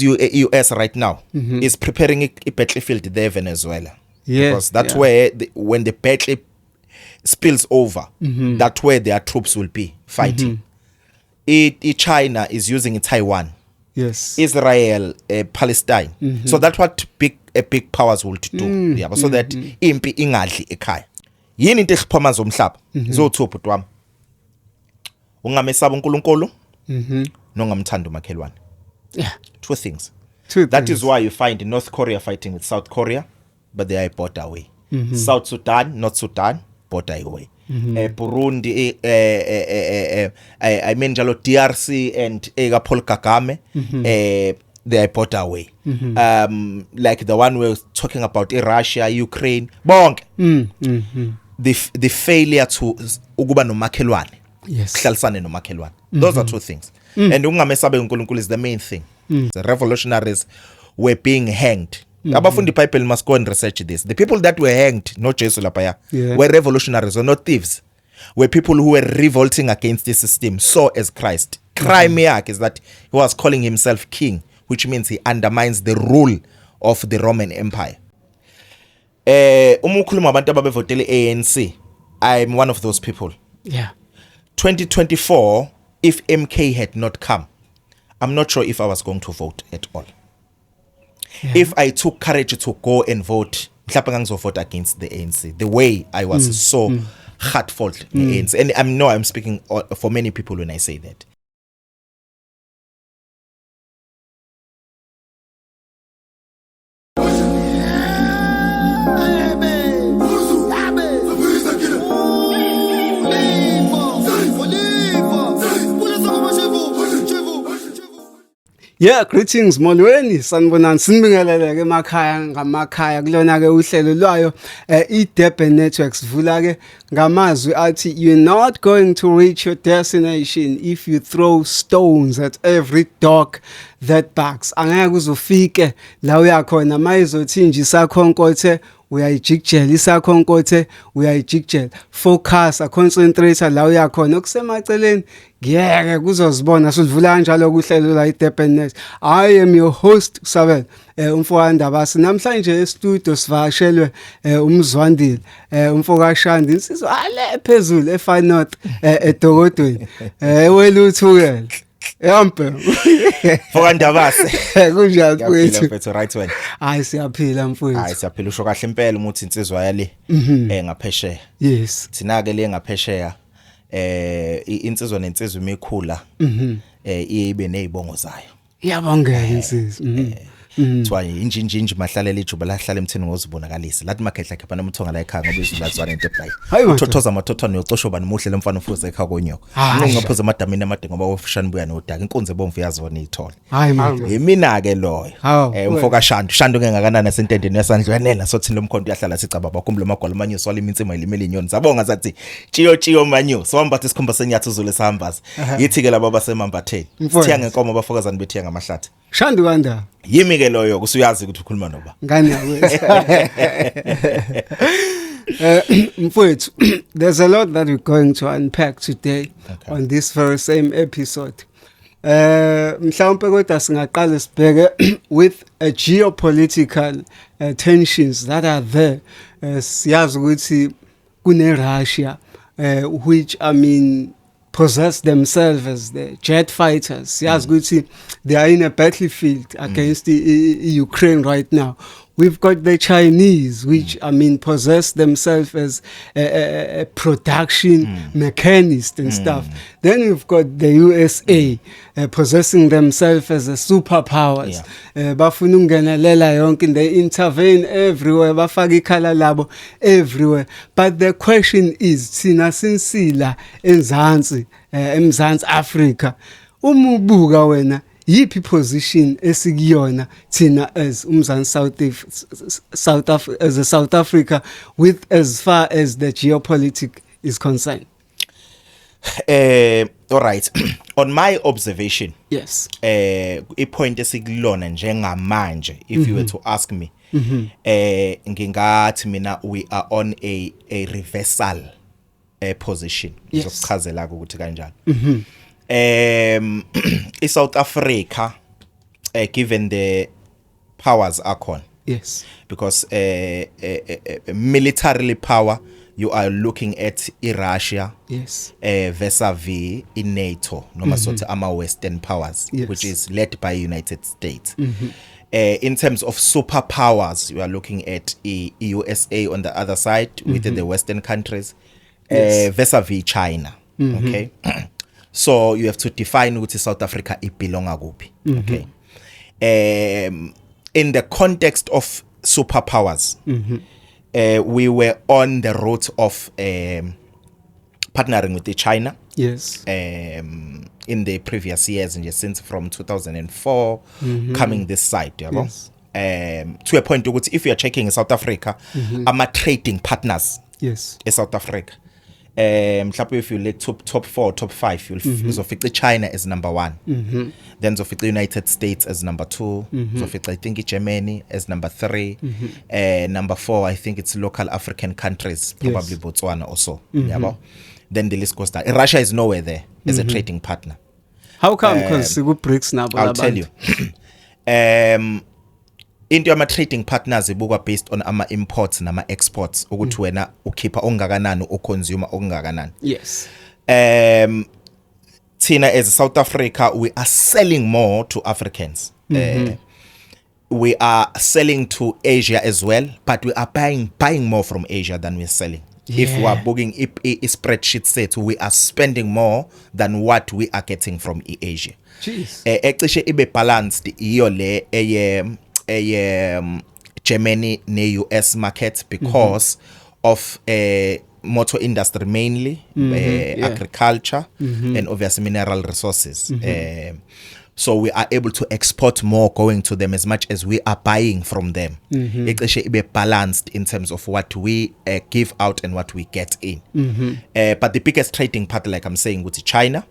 US right now is preparing a battlefield there, Venezuela. Yes, because that's where when the battle spills over, that's where their troops will be fighting. China is using Taiwan. Yes. Israel, Palestine. So that's what big powers will do. Yeah, so that impi ingadli ekhaya. Yini into eziphoma zomhlaba? Zothu bhuti wami. Ungamesaba uNkulunkulu, nongamthanda umakhelwane. Yeah. Two things. That That is why you find North Korea fighting with South Korea, but they are a border away. South Sudan, North Sudan, border away. Burundi, I mean jalo DRC and Paul Kagame, they are border away. Like the one we're talking about, Russia, Ukraine, bonke. The failure to ukuba nomakhelwane. Yes. Kuhlalisane nomakhelwane. Those are two things. And ungamesabe uNkulunkulu is the main thing. The revolutionaries were being hanged. Abafundi Bible must go and research this. The people that were hanged, not Jesus lapaya, were revolutionaries or not thieves. Were people who were revolting against the system, so as Christ. Crime is that he was calling himself king, which means he undermines the rule of the Roman Empire. Umukhuluma abantu ababevotele ANC, I'm one of those people. Yeah. 2024, if MK had not come, I'm not sure if I was going to vote at all. Yeah. If I took courage to go and vote, mhlawumbe vote against the ANC. The way I was so heartfelt the ANC, and I'm speaking for many people when I say that. Yeah, greetings molweni sanibonani sinibingelele ke emakhaya ngamakhaya kulona ke uhlelo lwayo iDurban Networks vula ke ngamazwi athi you're not going to reach your destination if you throw stones at every dog that barks. Angeke uzofike la uyakhona mayizothi nje isakhonkothe uyayijikjela isakhonkothe uyayijikjela focus concentrate la uyakhona okusemaceleni ngeke kuzozibona sivula kanjalo kuhlelo la iDurban Net. I am your host Kusabela umfowandaba namhlanje e-studio sivakashelwe umzwandile umfokashandi insizwa ale phezulu eFanot eDokodweni weluthukela Yampe. Fokandabase. Kunjani kwethu? Mfethu right one. Hayi siyaphila mfowethu. Hayi siyaphila usho kahle impela umuthi insizwa yale ngaphesheya. Yes. Thina ke le ngaphesheya insizwa nensizwa imikhula ibe nezibongo zayo. Iyabongela insizwa. Kuthiwa injinjinji mahlalela ijuba lahlala emthini ngozibonakalisa lathi makhehla khapha nomthonga la ekhaya ngoba izilazwana into eplay uthothoza amathothwane yocosho bani muhle lemfana ufuze ekhaya konyoko ngingaphuza amadamini amade ngoba wofushani buya nodaka inkunze bomvu yazona izithola hayi manje yimina ke loyo umfoka shandu ngengakanani sentendeni yasandlwanela sothi lomkhonto uyahlala sicaba bakhumbula amagwala amanyuso wala imintsima ilimele inyoni zabonga zathi chiyo manyu sombatha isikhumba senyathu uzule sambaza yithi ke laba basemambatheni sithiya ngenkomo abafokazana bethiya ngamahlathi Shandu kanda yimi ke loyo kusuyazi ukuthi ukhuluma noba ngani yakwethu mfowethu there's a lot that we're going to unpack today on this very same episode mhlawumbe kodwa singaqala sibheke with a geopolitical tensions that are there siyazi ukuthi kune Russia which I mean possess themselves as the jet fighters. Yes, they are in a battlefield against the Ukraine right now. We've got the Chinese, which I mean possess themselves as a production mechanist and stuff. Then we've got the USA possessing themselves as a superpowers. Bafuna ukungenelela yonke, they intervene everywhere. Bafaka ikhala labo everywhere. But the question is, thina sinsila eMzansi Africa, umubuka wena yipi position esikuyona thina as South Africa with as far as the geopolitics is concerned? All right. On my observation, yes, point esikulona njengamanje, if you were to ask me, ngingathi mina we are on a reversal position. Zokuchazela ukuthi kanjani. South Africa given the powers akhona. Yes. Because militarily power, you are looking at Russia, Yes. vis-a-vis in NATO, noma sothi ama Western powers, Yes. which is led by United States. In terms of superpowers, you are looking at USA on the other side within the Western countries, Yes. vis-a-vis China. Okay, so you have to define ukuthi South Africa ibelonga kuphi. Okay, in the context of superpowers, we were on the route of partnering with the China. Yes. In the previous years, and just since from 2004 coming this side, yabo. Yes. To a point ukuthi if you are checking South Africa, ama trading partners Yes. in South Africa, mhlawumbe if you look top 4, top 5, you'll uzofica China as number 1, then uzofica United States as number 2, uzofica I think Germany as number 3, number 4 I think it's local African countries, probably Yes. Botswana also, yabo. Then the list goes down. Russia is nowhere there as a trading partner. How come? Because BRICS now. I'll tell you. Into ama trading partners ibukwa based on ama imports nama exports ukuthi wena ukhipha ongakanani uconsumer ongakanani. Yes. Tina as South Africa, we are selling more to Africans. We are selling to Asia as well, but we are buying more from Asia than we're selling. If we are booking a spreadsheet set, we are spending more than what we are getting from Asia. Jeez. Ecishe ibe balanced iyo le Germany ne US market because of motor industry mainly, agriculture and obviously mineral resources. So we are able to export more going to them as much as we are buying from them. Ecishe ibe balanced in terms of what we give out and what we get in. But the biggest trading partner, like I'm saying, with China,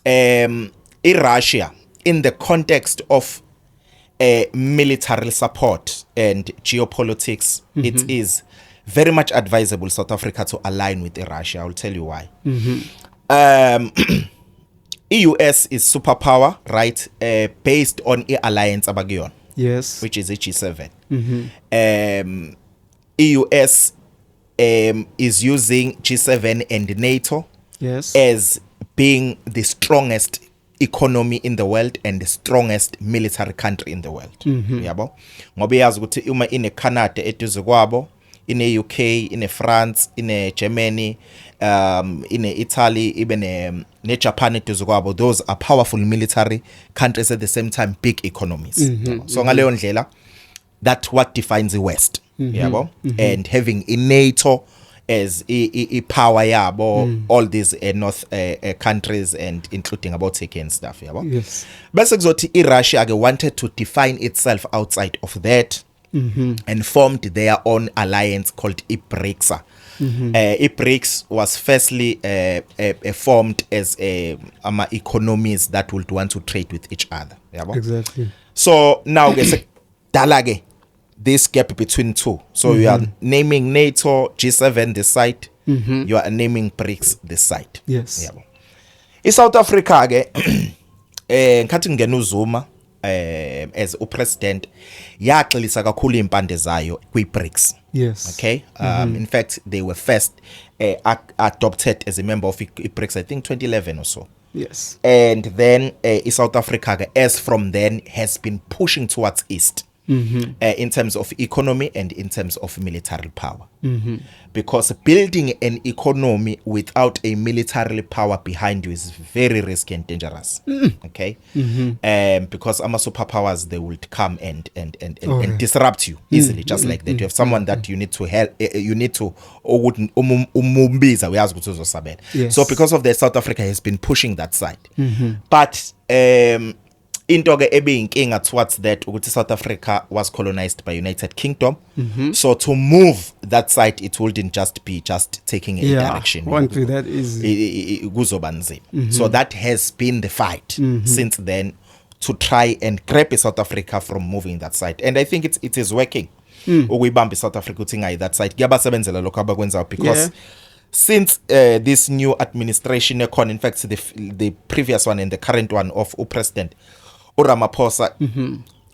in Russia, in the context of military support and geopolitics, it is very much advisable South Africa to align with Russia. I'll tell you why. US is superpower, right? Based on a alliance abagion, Yes. which is a G7. US is using G7 and NATO Yes. as being the strongest economy in the world and the strongest military country in the world. Yabo. Ngoba yazi ukuthi uma ine Canada eduze kwabo, ine UK, ine France, ine Germany, ine Italy, even ne Japan eduze kwabo, those are powerful military countries at the same time big economies. So ngaleyo ndlela, that's what defines the West. Yabo. And having in NATO as a power yabo, all these North countries and including about Turkey and stuff, yabo. Yes. Bese kuzothi Russia wanted to define itself outside of that and formed their own alliance called BRICS. BRICS was firstly formed as economies that would want to trade with each other, yabo. Exactly. So now dalage this gap between two. So you are naming NATO, G7 this side, you are naming BRICS this side. Yes. Yabo. In South Africa ke ngikhathi ngena uZuma as upresident yaxelisa kakhulu impande zayo kwi-BRICS. Yes. Okay. In fact, they were first adopted as a member of BRICS, I think 2011 or so. Yes. And then South Africa, as from then, has been pushing towards East in terms of economy and in terms of military power. Because building an economy without a military power behind you is very risky and dangerous. Okay, because ama superpowers, they will come and disrupt you easily, just like that. You have someone that you need to help. You need to umumbiza uyazi ukuthi uzosabela. Yes. So because of that, South Africa has been pushing that side. But into ke ebeyinkinga towards that ukuthi South Africa was colonized by United Kingdom. So to move that side, it wouldn't just be taking a direction. Won't be that easy. Kuzoba nzima. So that has been the fight since then to try and grab South Africa from moving that side. And I think it is working. Ukuyibamba South Africa uthi ngayi that side. Kuyabasebenzela lokho abakwenzayo because since this new administration, in fact the previous one and the current one of president, uRamaphosa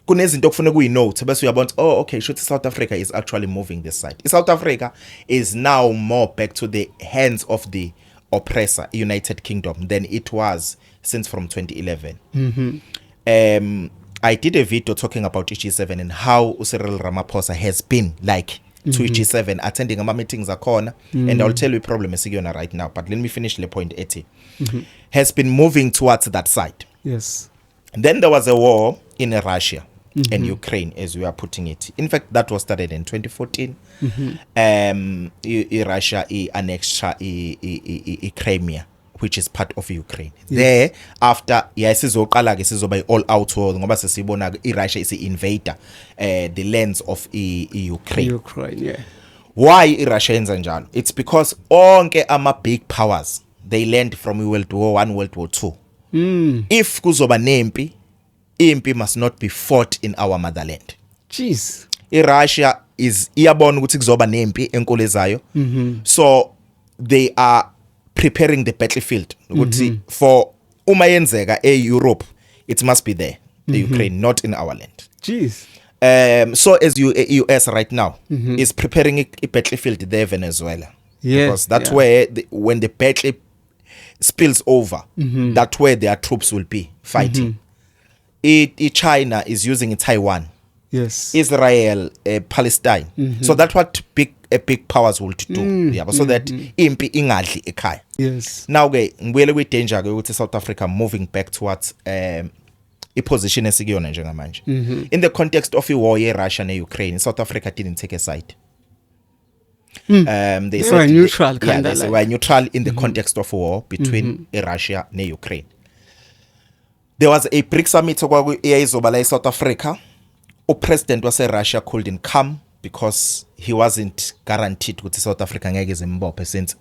kunezinto okufanele kuyinote bese uyabona oh okay should South Africa is actually moving this side. South Africa is now more back to the hands of the oppressor United Kingdom than it was since from 2011. I did a video talking about G7 and how Cyril Ramaphosa has been like to G7 attending ama meetings akhona and I'll tell you problem esikuyona right now, but let me finish the point 80. Has been moving towards that side. Yes. And then there was a war in Russia and Ukraine, as we are putting it. In fact, that was started in 2014. Russia annexed Crimea, which is part of Ukraine. Yes. There, after sizoqala ke sizoba all out war ngoba sesibona Russia is the invader the lands of Ukraine. Ukraine, yeah. Why Russia yenza njalo? It's because onke ama big powers they learned from World War I, World War II. If kuzoba nempi, impi must not be fought in our motherland. Jeez. Russia is iyabona ukuthi kuzoba nempi enkulu ezayo. So they are preparing the battlefield ukuthi for uma yenzeka Europe it must be there, the Ukraine, not in our land. Jeez. So as US right now is preparing a battlefield there Venezuela. Yes, because that's where when the battle spills over, that's where their troops will be fighting. China is using Taiwan. Yes. Israel, Palestine. So that's what big powers will do. So that impi ingadli ekhaya. Yes. Now ke ngibuyele kwi danger ke ukuthi South Africa moving back towards position esikuyona njengamanje. In the context of a war in Russia and Ukraine, South Africa didn't take a side. They were neutral kind of they were neutral in the context of a war between Russia and Ukraine. There was a BRICS summit eyayizoba la South Africa. President was Russia couldn't come because he wasn't guaranteed ukuthi South Africa ngeke izimbophe since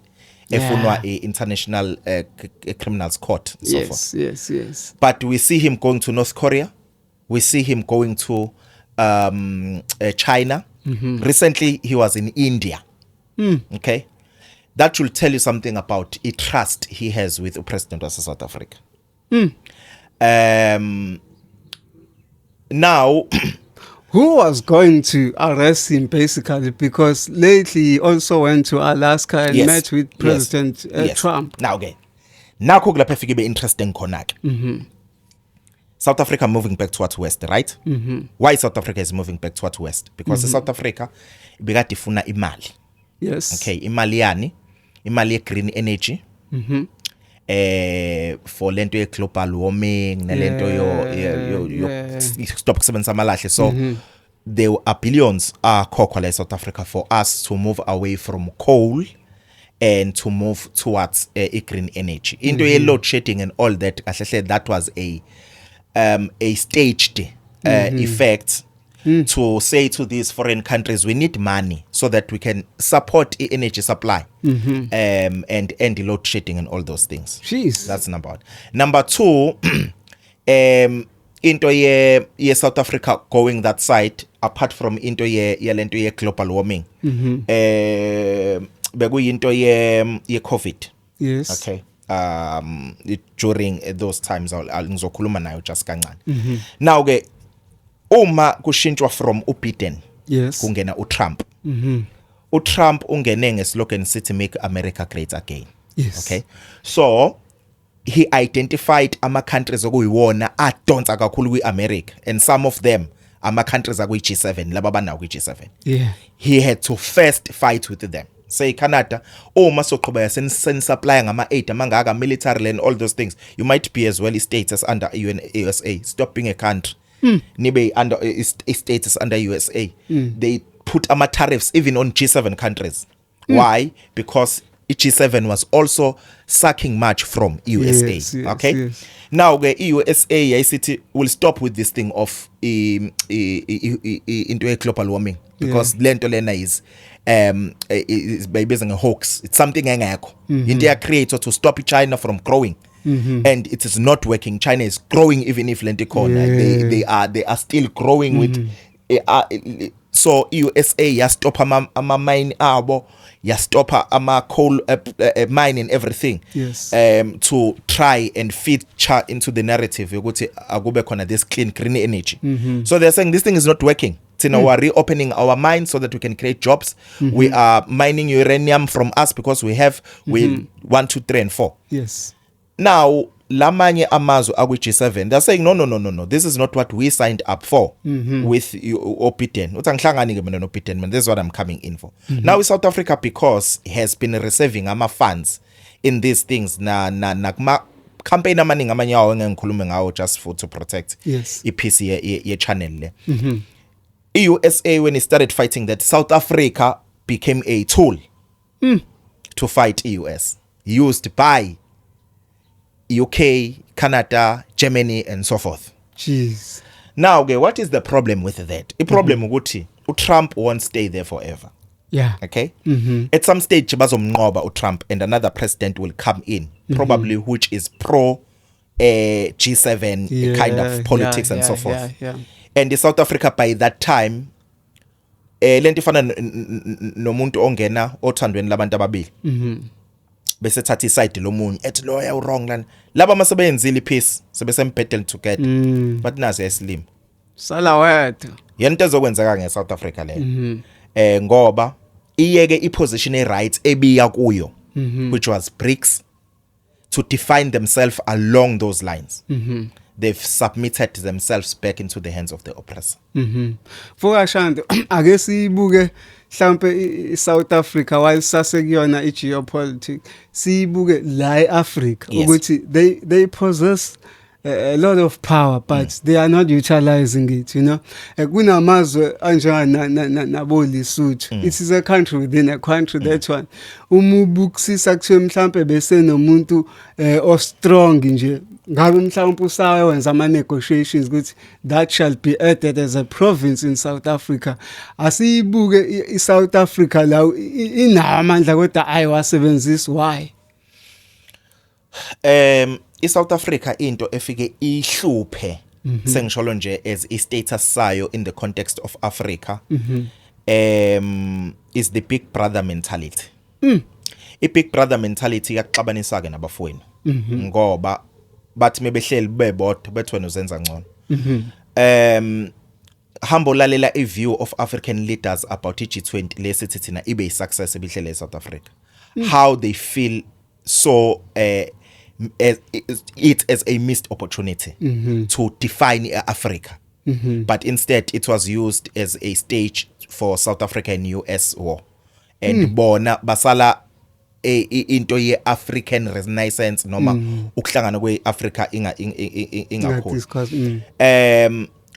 efunwa international criminals court and so forth. Yes. But we see him going to North Korea. We see him going to China. Recently he was in India. Okay, that will tell you something about the trust he has with the president of South Africa. Now who was going to arrest him basically, because lately he also went to Alaska and met with President Trump. Now again, now kulapha fike be interesting khona ke. South Africa moving back towards west, right? Why South Africa is moving back towards west? Because South Africa ibekade ifuna imali. Yes. Okay, imali yani? Imali green energy. For lento ye global warming nalento yo stop kusebenzisa amalahle. So there are billions akhokhwa la South Africa for us to move away from coal and to move towards green energy. Into ye load shedding and all that, that was a staged effect to say to these foreign countries we need money so that we can support energy supply and end the load shedding and all those things. Jeez. That's number one. Number two, into ye South Africa going that side, apart from into ye lento ye global warming, begu into ye COVID. Yes. Okay. During those times ngizokhuluma nayo just kancane. Now ke uma kushintshwa from uBiden kungena uTrump. uTrump ungene ngeslogan sithi make America great again. Yes. Okay. So he identified ama countries okuyiwona adonsa kakhulu kwiAmerica, and some of them ama countries akuyi G7 laba banawo kwi G7. Yeah. He had to first fight with them. Say Canada, uma soqhubeka sen supply ngama aid amangaka military and all those things. You might be as well status under USA. Stop being a country. Nibe under status under USA. They put ama tariffs even on G7 countries. Why? Because G7 was also sucking much from USA. Yes, okay. Yes. Now the USA ICT will stop with this thing of into a global warming, because lento lena is based on a hoax. It's something engekho. India created to stop China from growing. And it is not working. China is growing even if lento corner. They are still growing with so USA yastop ama mine abo, yastop ama coal mine and everything. Yes. To try and feature into the narrative yokuthi akube khona this clean green energy. So they're saying this thing is not working. We're reopening our mines so that we can create jobs. We are mining uranium from us because we 1, 2, 3 and 4. Yes. Now lamanye amazwe akwi G7 they're saying no, this is not what we signed up for with Opiten. Uthi angihlangani ke mina no Opiten, man, this is what I'm coming in for. Now South Africa, because has been receiving ama funds in these things na kuma campaign amaningi amanye awo engikhulume ngawo just for to protect ipeace ye channel le. USA, when it started fighting that, South Africa became a tool to fight US, used by UK, Canada, Germany and so forth. Jeez. Now, okay, what is the problem with that? The problem ukuthi Trump won't stay there forever. Yeah. Okay? At some stage bazomnqoba Trump and another president will come in, probably which is pro G7 kind of politics and so forth. Yeah. And the South Africa by that time lento ifana nomuntu ongena othandweni labantu ababili. Bese thatha iside lomunye ethi lo ya wrong lan laba masebenzile ipeace sebesembedel together but nazi eslim sala wethu yento ezokwenzeka ngeSouth Africa leyo ngoba iyeke iposition eright ebiya kuyo which was BRICS to define themselves along those lines. They've submitted themselves back into the hands of the oppressor. Fuka Shando ake sibuke mhlambe South Africa while sasekuyona igeopolitics sibuke la eAfrica ukuthi they possess a lot of power but they are not utilizing it, you know. Kunamazwe anjana nabo Lesotho. It is a country within a country, that one. Umubukisisa kuthiwe mhlambe bese nomuntu o strong nje ngabe mhlawumbe usawe wenza ama negotiations ukuthi that shall be added as a province in South Africa. Asibuke iSouth Africa la inawo amandla kodwa ayiwasebenzisi. Why? iSouth Africa into efike ihluphe sengisholo nje as I status sayo in the context of Africa is the big brother mentality. I big brother mentality yakuxabanisa ke nabafowenu ngoba bathi mebehleli bebodwa bethi wena uzenza ngcono. Hambo lalela a view of African leaders about G20 lesithi thina ibe success ebihlele eSouth Africa. How they feel so it as a missed opportunity to define Africa. But instead it was used as a stage for South Africa and US war. And bona basala into ye African renaissance noma ukuhlangana kwe Africa ingakhona.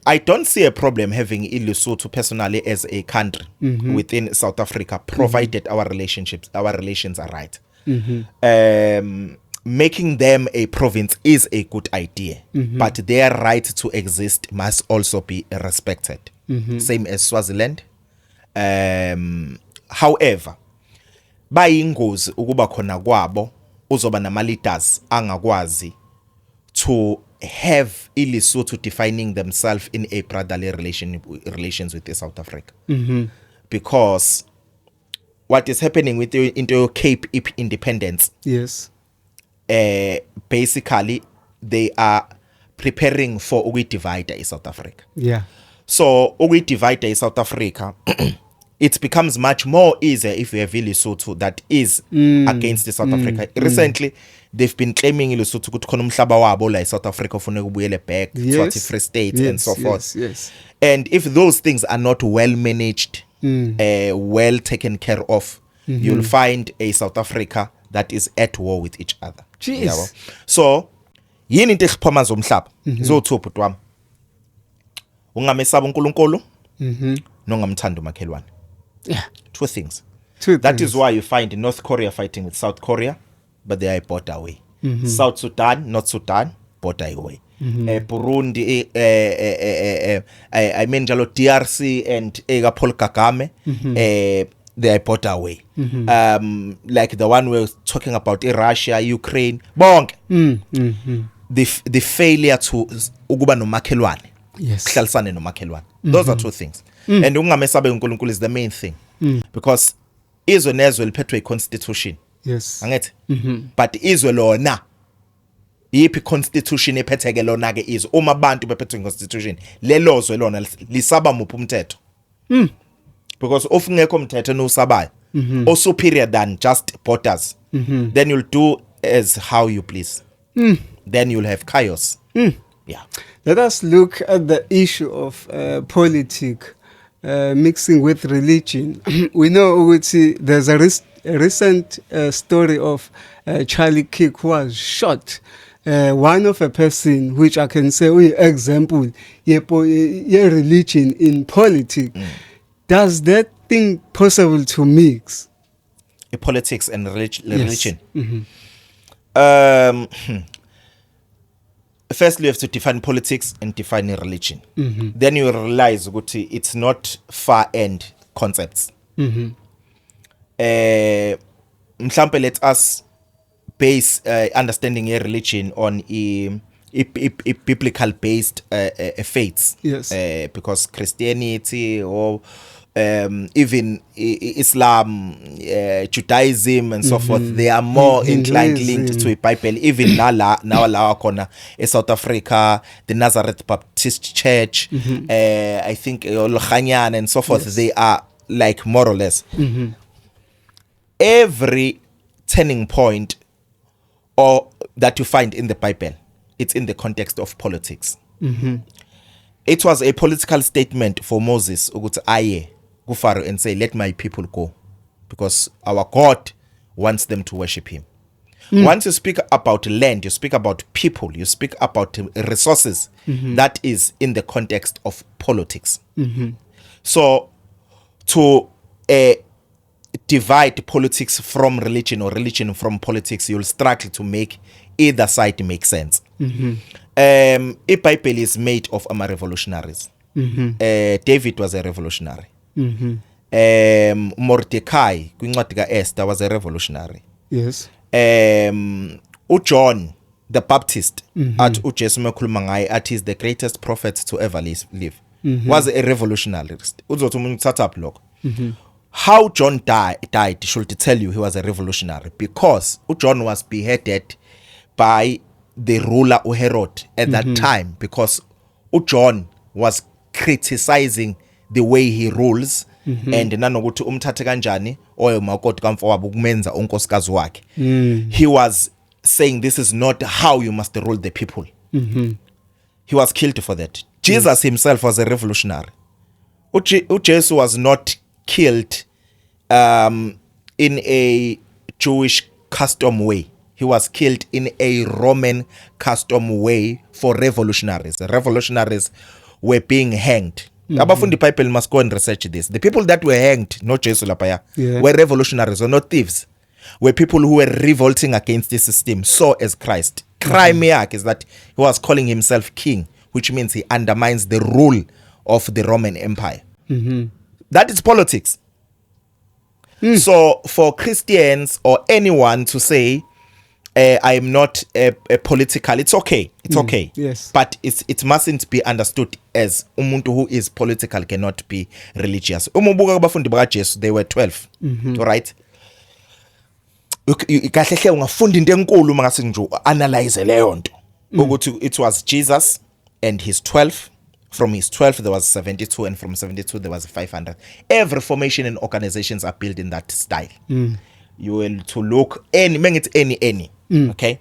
I don't see a problem having Lesotho personally as a country within South Africa, provided our relations are right. Making them a province is a good idea, but their right to exist must also be respected. Same as Swaziland. However, bayingozi ukuba khona kwabo uzoba nama leaders angakwazi to have Lesotho defining themselves in a brotherly relations with South Africa. Because what is happening with into Cape independence, yes, basically they are preparing for divide South Africa. Yeah. So divide South Africa it becomes much more easier if you have Lesotho that is against the South Africa. Recently they've been claiming Lesotho ukuthi khona umhlaba wabo la South Africa ufuna kubuyele back to Free State and so forth. Yes. And if those things are not well managed, well taken care of, you'll find a South Africa that is at war with each other. Jeez. So yini into eziphoma zomhlaba zothu butwami ungamesaba uNkulunkulu nongamthanda umakhelwane. Yeah. Two things. That is why you find North Korea fighting with South Korea, but they are border away. South Sudan, North Sudan, border away. Burundi, I mean jalo DRC and Paul Kagame, they are border away. Like the one we're talking about, Russia, Ukraine, bonke. The failure to ukuba nomakhelwane. Yes. Kuhlalisane nomakhelwane. Those are two things. And ungamesabe uNkulunkulu is the main thing. Because izwe nezwe liphethwe iconstitution. Yes. Angithi? But izwe lona yipi constitution ephetheke lona ke izwe. Uma abantu bephethwe iconstitution, lelozwe lona lisaba muphi umthetho. Because if ungekho umthetho nosabayo, or superior than just borders, then you'll do as how you please. Then you'll have chaos. Yeah. Let us look at the issue of politics mixing with religion. We know there's a recent story of Charlie Kirk who was shot. One of a person which I can say example ye religion in politics. Does that thing possible to mix Politics and religion? Firstly, you have to define politics and define religion. Then you realize that it's not far-end concepts. Mhlampe, let us base understanding a religion on a biblical based faiths. Yes. Because Christianity or even Islam, Judaism and so forth, they are more inclined linked to a Bible. Even now corner South Africa, the Nazareth Baptist Church, I think Olhanyan and so forth, they are like more or less. Every turning point or that you find in the Bible, it's in the context of politics. It was a political statement for Moses ukuthi aye ku Pharaoh and say, let my people go, because our God wants them to worship him. Once you speak about land, you speak about people, you speak about resources, that is in the context of politics. So to divide politics from religion or religion from politics, you'll struggle to make either side make sense. A Bible is made of revolutionaries. David was a revolutionary. Mordecai, kwincwadi kaEsther, was a revolutionary. Yes. John the Baptist, at uJesu mekhuluma ngaye athi is the greatest prophet to ever live, was a revolutionarist. Uzothi umuntu uthatha up lokho. How John died should tell you he was a revolutionary, because John was beheaded by the ruler Herod at that time, because John was criticizing the way he rules, and nanokuthi umthathe kanjani oyo makoti kamfowabo ukumenza unkosikazi wakhe. He was saying this is not how you must rule the people. He was killed for that. Jesus himself was a revolutionary. Jesus was not killed in a Jewish custom way. He was killed in a Roman custom way for revolutionaries. The revolutionaries were being hanged. Abafundi Bible must go and research this. The people that were hanged, not Jesus lapaya, were revolutionaries or not thieves. Were people who were revolting against the system, so as Christ. Crime is that he was calling himself king, which means he undermines the rule of the Roman Empire. That is politics. So for Christians or anyone to say, I am not a political, it's okay. It's okay. Yes. But it mustn't be understood as umuntu who is political cannot be religious. Umubuka kubafundi baka Jesu, they were 12. Right? Kahle hle ungafunda into enkulu mangase nje analyze leyo nto. Ukuthi it was Jesus and his 12. From his 12 there was 72, and from 72 there was 500. Every formation and organizations are built in that style. You will to look any okay?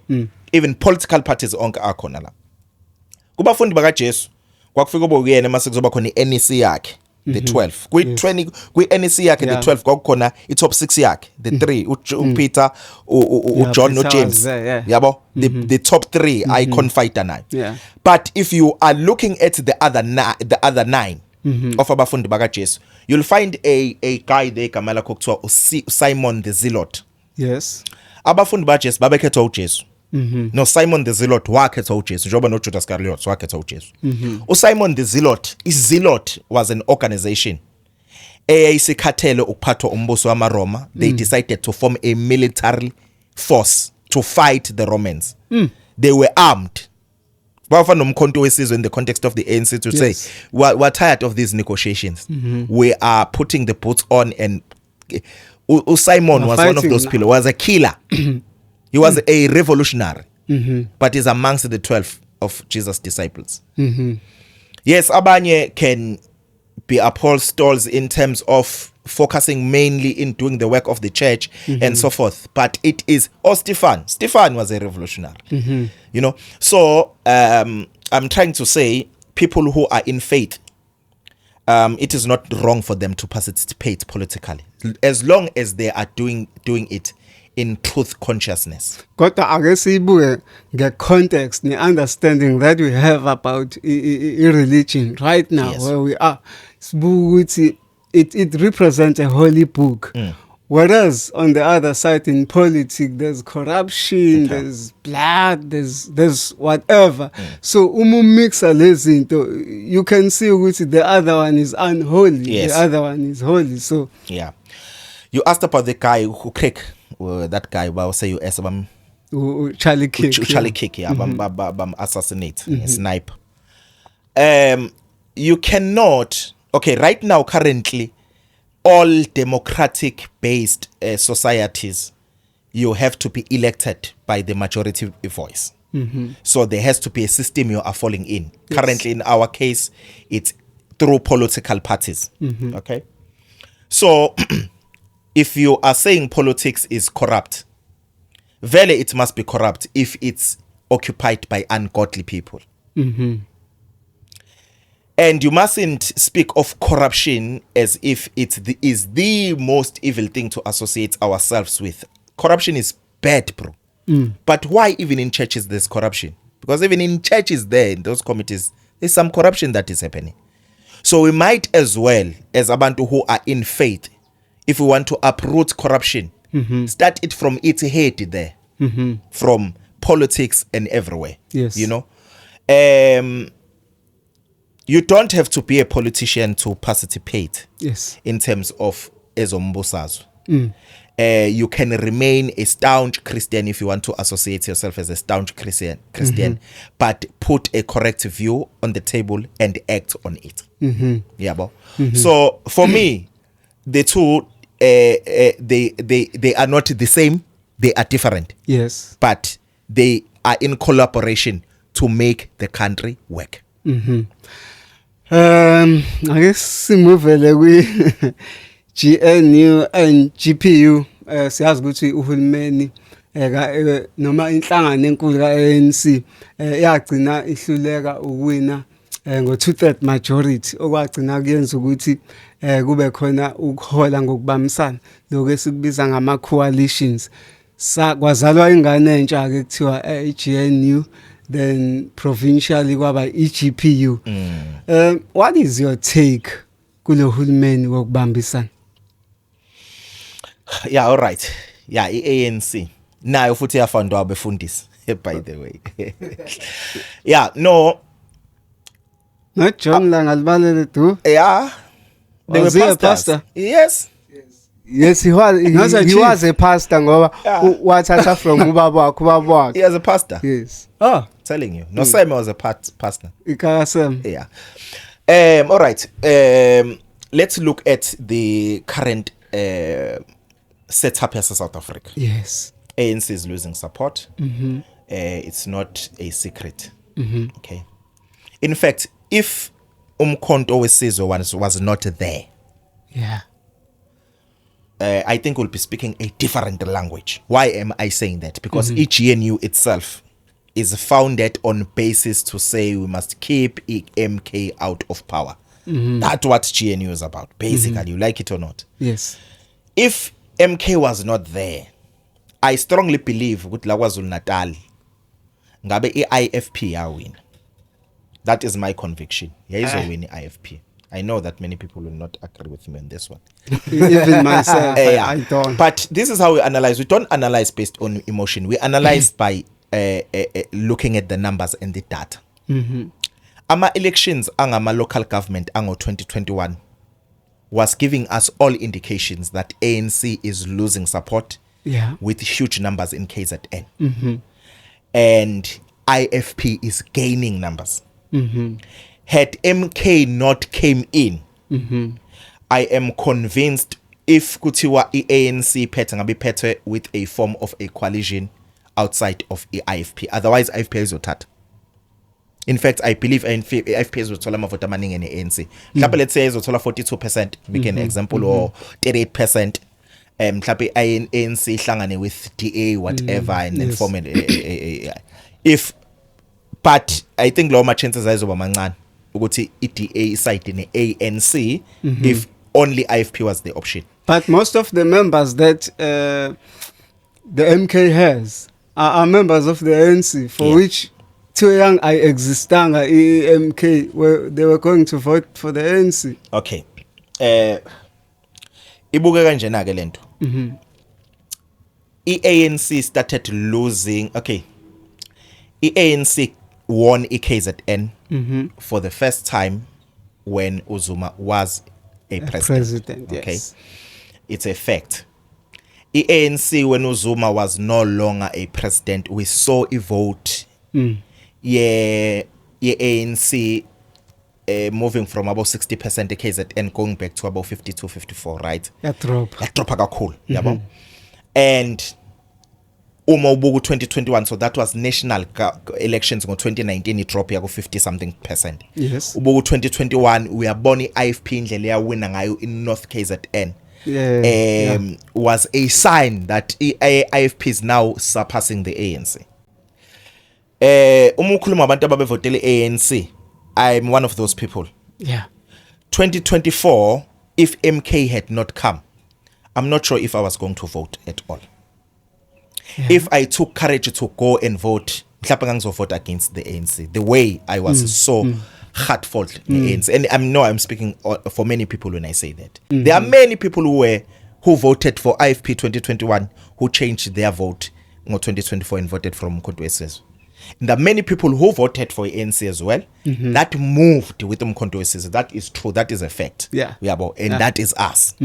Even political parties onke akhona la. Kubafundi baka Jesu kwakufika obuyena mase kuzoba khona iNEC yakhe, the 12. Kwi-20 kwi-NEC yakhe the 12 kwakukhona i-top 6 yakhe, the 3 uPeter, uJohn noJames. Yabo? The top 3 icon fighter nayo. But if you are looking at the other 9 of abafundi baka Jesu, you'll find a guy there kamala kokuthiwa Simon the Zealot. Yes. Abafundi ba Jesu babekhetha uJesu. No, Simon the Zealot wakhetha uJesu njengoba no Judas Iscariot wakhetha uJesu. Simon the Zealot, Zealot was an organization eyayisikhathele ukuphathwa umbuso wamaRoma. They decided to form a military force to fight the Romans. They were armed. Bafana nomkhonto wesizwe in the context of the ANC to Yes. say we're tired of these negotiations. We are putting the boots on, and Simon We're was one of fighting those now. people. Was a killer. He was a revolutionary, but is amongst the 12 of Jesus' disciples. Yes, abanye can be apostles in terms of focusing mainly in doing the work of the church and so forth, but it is Stephen was a revolutionary, you know. So I'm trying to say people who are in faith, it is not wrong for them to participate politically as long as they are doing it in truth consciousness. Kodwa ake sibuke nge-context ne-understanding that we have about religion right now. Yes. Where we are. Sibuke ukuthi it represents a holy book. Whereas on the other side in politics there's corruption, there's blood, there's whatever. So mixa lezinto, you can see ukuthi the other one is unholy, Yes. the other one is holy. So Yeah. You asked about the guy who crack that guy will say US Charlie Kirk. Charlie Kirk, yeah, bam assassinate, snipe. You cannot, okay, right now currently all democratic based societies, you have to be elected by the majority voice. So there has to be a system you are falling in. Yes. Currently in our case it's through political parties. Okay, so if you are saying politics is corrupt, really it must be corrupt if it's occupied by ungodly people. And you mustn't speak of corruption as if it is the most evil thing to associate ourselves with. Corruption is bad, bro. But why even in churches there's corruption? Because even in churches there, in those committees, there's some corruption that is happening. So we might as well, as abantu who are in faith, if we want to uproot corruption, start it from its head there, from politics and everywhere. Yes. You know, you don't have to be a politician to participate. Yes. In terms of ezombusazwe. You can remain a staunch Christian if you want to associate yourself as a staunch Christian, but put a correct view on the table and act on it. Yeah, bo. So for me, the two they are not the same, they are different. Yes. But they are in collaboration to make the country work. I guess simuvele kwi GNU and GPU siyazi ukuthi uhulumeni noma inhlangano enkulu ka-ANC yagcina ihluleka ukuwina ngo 2/3 majority okwagcina kuyenza ukuthi kube khona ukuhola ngokubambisana lokho esikubiza ngama coalitions. Kwazalwa ingane entsha ke kuthiwa iGNU, then provincially kwaba iGPU. What is your take kulo hulumeni wokubambisana? Yeah, all right. Yeah, ANC nayo futhi yafundwa abefundisi, by the way. Yeah, no. Not John Langalibalele too. Yeah. They Was were he a pastors. pastor? Yes. Yes, he was. He was a pastor ngoba wathatha from ubaba wakhe. He was a pastor. Yes. Oh, Telling you. No, Simon was a pastor. ikasem. Yeah. All right. Let's look at the current setup as South Africa. Yes. ANC is losing support. It's not a secret. Okay. In fact, if Umkhonto wesizwe was not there, Yeah. I think we'll be speaking a different language. Why am I saying that? Because EGNU itself is founded on basis to say we must keep MK out of power. That's what GNU is about, basically. You like it or not. Yes. If MK was not there, I strongly believe with KwaZulu Natal, ngabe IFP yawina. That is my conviction. Win IFP. I know that many people will not agree with me on this one. Even myself, Yeah. I don't. But this is how we analyze. We don't analyze based on emotion. We analyze by looking at the numbers and the data. Ama elections angama local government ango 2021 was giving us all indications that ANC is losing support Yeah. with huge numbers in KZN. And IFP is gaining numbers. Had MK not came in, I am convinced if kuthiwa ANC phethe ngabe phethwe with a form of a coalition outside of IFP, otherwise IFP izothatha. In fact, I believe IFP izothola amavoti amaningi ne-ANC. Mhlawumbe let's say izothola 42%, make an example, or 38%. Mhlawumbe ANC ihlangane with DA whatever and then form if, but I think lawo ma chances ayizoba mancane ukuthi iDA iside ne-ANC if only IFP was the option. But most of the members that the MK has are members of the ANC, for which too young I existanga MK where they were going to vote for the ANC. Okay. Ibuke kanjena ke lento. ANC started losing. Okay. ANC won KZN for the first time when Uzuma was a president. Yes. Okay. It's a fact. ANC when Uzuma was no longer a president, we saw a vote. ANC moving from about 60% KZN going back to about 52, 54, right? That drop kakhulu, yabo. And uma ubuku 2021, so that was national elections in 2019, it dropped yako 50 something percent. Yes. Ubuku 2021 we are born IFP indlela ya wina ngayo in North KZN. Was a sign that IFP is now surpassing the ANC. Uma ukhuluma abantu ababevotele ANC, I'm one of those people. 2024, if MK had not come, I'm not sure if I was going to vote at all. If I took courage to go and vote, mhlawumbe ngangizovota against the ANC. The way I was so heartfelt the ANC, and I'm speaking for many people when I say that. There are many people who voted for IFP 2021 who changed their vote in 2024 and voted from Umkhonto weSizwe. And there are many people who voted for ANC as well that moved with Umkhonto weSizwe. That is true. That is a fact. And that is us.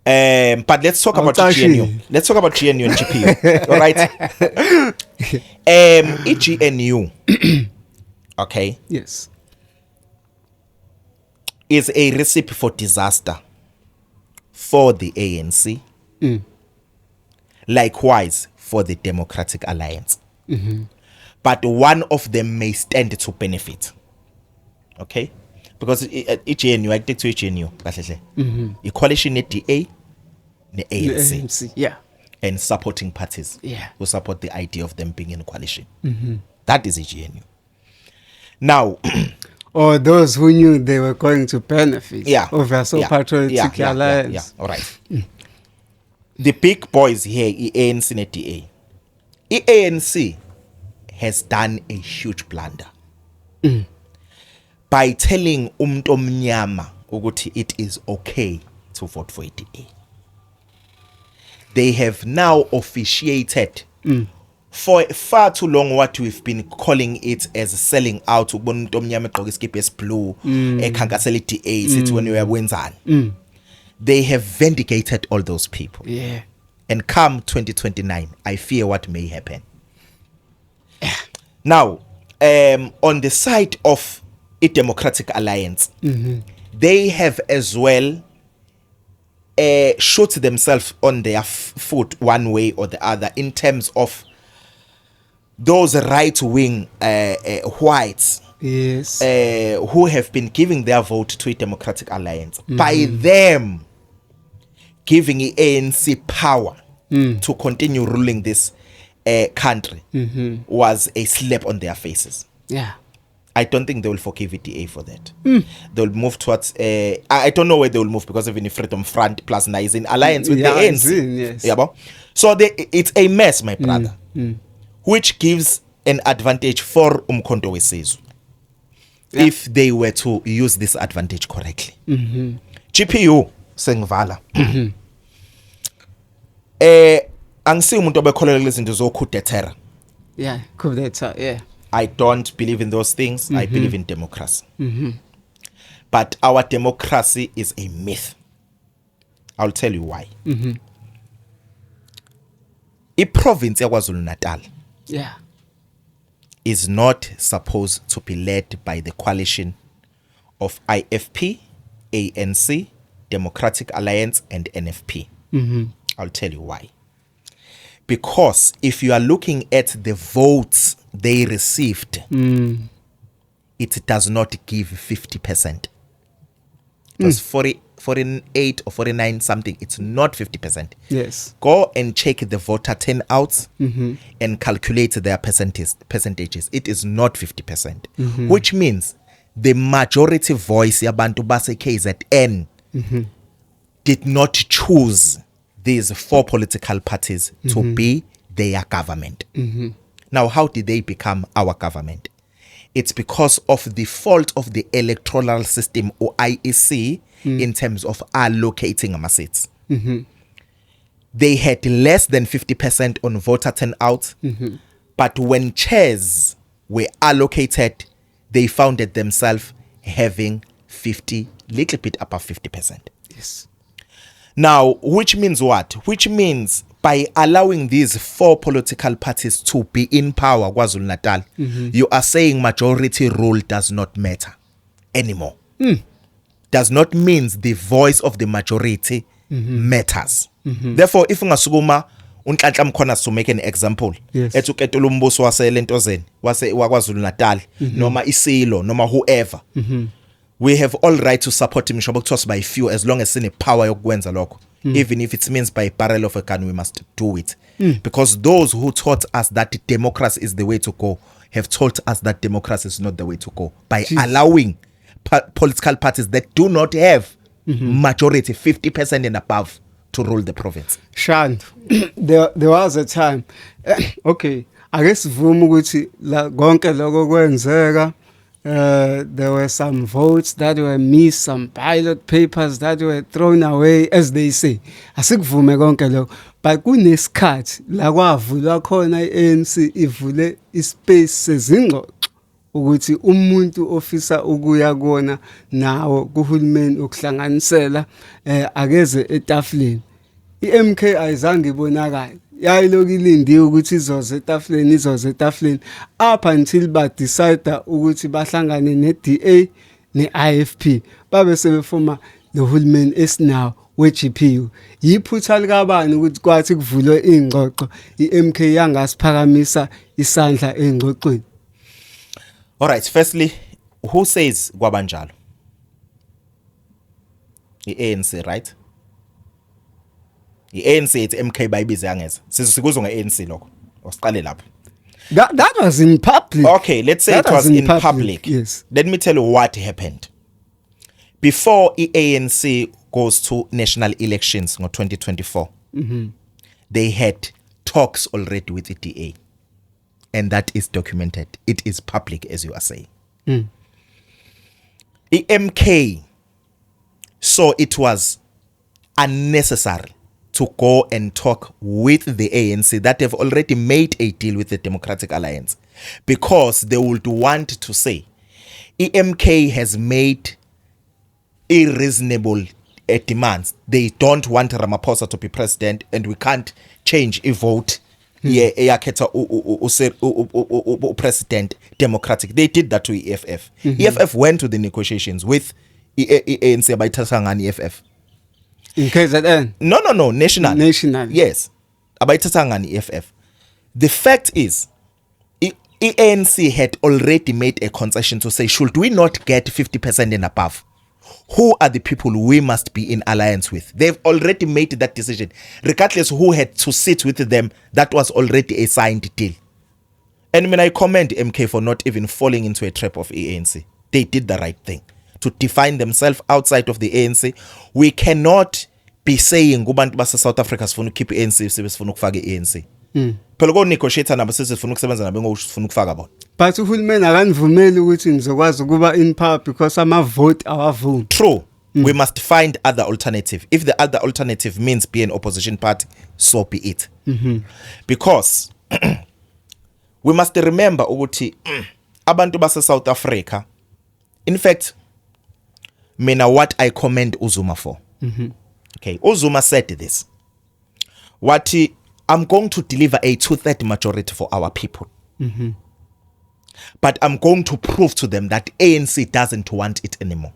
But let's talk about GNU. Let's talk about GNU and GPU. All right. GNU, okay, yes, is a recipe for disaster for the ANC. Likewise for the Democratic Alliance. But one of them may stand to benefit. Okay? Because GNU, I take to GNU, a coalition DA, the ANC, and supporting parties who support the idea of them being in a coalition. That is a GNU. Now, or those who knew they were going to benefit of a so patriotic alliance. All right. The big boys here, ANC and DA. ANC has done a huge blunder by telling omnyama ukuthi it is okay to vote for DA. They have now officiated for far too long what we've been calling it as selling out. Ukubona umuntu omnyama egqoka iskipa esiblue ekhankasela iDA sithi when we are wenzani. They have vindicated all those people. And come 2029, I fear what may happen. Now, on the side of a Democratic Alliance, they have as well shot themselves on their foot one way or the other in terms of those right-wing whites who have been giving their vote to a Democratic Alliance. By them giving the ANC power to continue ruling this country was a slap on their faces. I don't think they will forgive DA for that. They'll move towards I don't know where they will move, because even if Freedom Front plus now is in alliance with the ANC. So it's a mess, my brother, which gives an advantage for Umkhonto weSizwe if they were to use this advantage correctly. GPU sengivala. Angisi umuntu obekholelwa lezinto zokudetera. Kudetera, I don't believe in those things. I believe in democracy. But our democracy is a myth. I'll tell you why. I province ya KwaZulu Natal. is not supposed to be led by the coalition of IFP, ANC, Democratic Alliance, and NFP. I'll tell you why. Because if you are looking at the votes they received, it does not give 50%. It was 48 or 49 something. It's not 50%. Yes. Go and check the voter turnout and calculate their percentages. It is not 50%. Which means the majority voice yabantu base KZN did not choose these 4 political parties to be their government. Now, how did they become our government? It's because of the fault of the electoral system, or IEC, in terms of allocating our seats. They had less than 50% on voter turnout, but when chairs were allocated, they found themselves having little bit above 50%. Yes. Now, which means what? Which means by allowing these 4 political parties to be in power, KwaZulu-Natal, you are saying majority rule does not matter anymore. Does not mean the voice of the majority matters. Therefore, if ungasukuma uNhlanhla Mkhona, to make an example, etuketula umbuso waseLentozeni waKwaZulu-Natal noma iSilo noma whoever, we have all right to support him by few, as long as sine power yokwenza lokho. Even if it means by a barrel of a gun, we must do it. Because those who taught us that democracy is the way to go have taught us that democracy is not the way to go. By allowing political parties that do not have majority, 50% and above, to rule the province. Shant, there was a time. Okay, I guess sivume ukuthi la konke lokho kwenzeka. There were some votes that were missed, some ballot papers that were thrown away, as they say. Asikuvume konke lokho. But kunesikhathi la kwavulwa khona iANC ivule ispace sezingxoxo ukuthi umuntu ofisa ukuya kona nawo kuhulumeni okuhlanganisela akeze etafuleni. iMK ayizange ibonakala. Yayilokilindi ukuthi izoze etafuleni up until ba decide ukuthi bahlangane neDA neIFP babe sebefoma nohulumeni esinawo weGPU. Yiphutha likabani ukuthi kwathi kuvulwe ingxoxo iMK yangasiphakamisa isandla engxoxweni. All right, firstly, who says kwabanjalo? iANC, right? iANC it's MK bayibize yangeza. Sikuzwa ngeANC lokho. Osiqale lapho. That was in public. Okay, let's say that it was in public. Yes. Let me tell you what happened. Before iANC goes to national elections in 2024, they had talks already with the DA. And that is documented. It is public, as you are saying. MK saw it was unnecessary to go and talk with the ANC that have already made a deal with the Democratic Alliance, because they would want to say EMK has made irreasonable demands. They don't want Ramaphosa to be president, and we can't change a vote. President Democratic. They did that to EFF. EFF went to the negotiations with ANC by Tasangani EFF. In KZN? No, national. National. Yes. By Tasangani EFF. The fact is, ANC had already made a concession to say, should we not get 50% and above? Who are the people we must be in alliance with? They've already made that decision. Regardless who had to sit with them, that was already a signed deal. And when I commend MK for not even falling into a trap of ANC, they did the right thing. To define themselves outside of the ANC. We cannot be saying kubantu base South Africa sifuna ukukhipha ANC sifuna ukufaka iANC. Phela ko negotiator nabo sifuna ukusebenza nabo ngofuna ukufaka bona. But uhulumeni akanivumeli ukuthi ngizokwazi ukuba in power because ama vote awavumi. True. We must find other alternative. If the other alternative means be an opposition party, so be it. Because we must remember ukuthi abantu base South Africa, in fact, mina what I commend Uzuma for. Okay, Uzuma said this. I'm going to deliver a 2/3 majority for our people. But I'm going to prove to them that ANC doesn't want it anymore.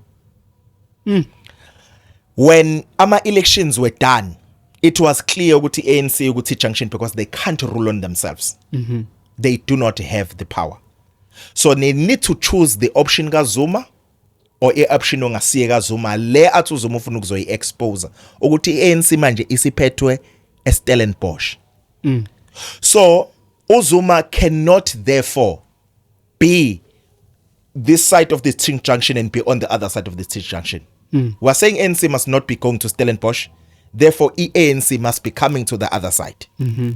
When our elections were done, it was clear ukuthi ANC ukuthi junction because they can't rule on themselves. They do not have the power. So they need to choose the option kaZuma or a option ongasiye kaZuma le athi uZuma ufuna ukuzoyi-expose ukuthi i-ANC manje isiphethwe eStellenbosch. So uZuma cannot therefore be this side of the T junction and be on the other side of the T junction. We're saying ANC must not be going to Stellenbosch. Therefore, ANC must be coming to the other side,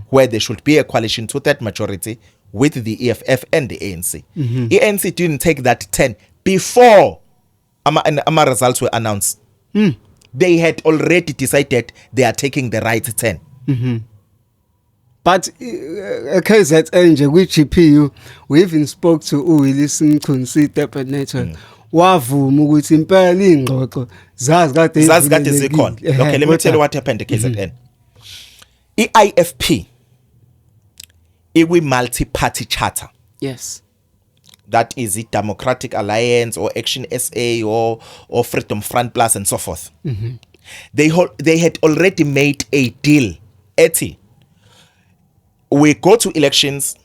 where there should be a coalition two-third majority with the EFF and the ANC. ANC didn't take that 10 before our results were announced. They had already decided they are taking the right 10. But KZN nje kwi-GPU, we even spoke to uWillis Mchunsi Durban Network. Wavuma ukuthi impela ingxoxo zazi kade zikhona. Okay, let me tell you what happened at KZN. IFP iwi multi-party charter. Yes. That is the Democratic Alliance or Action SA or Freedom Front Plus and so forth. They had already made a deal. We go to elections.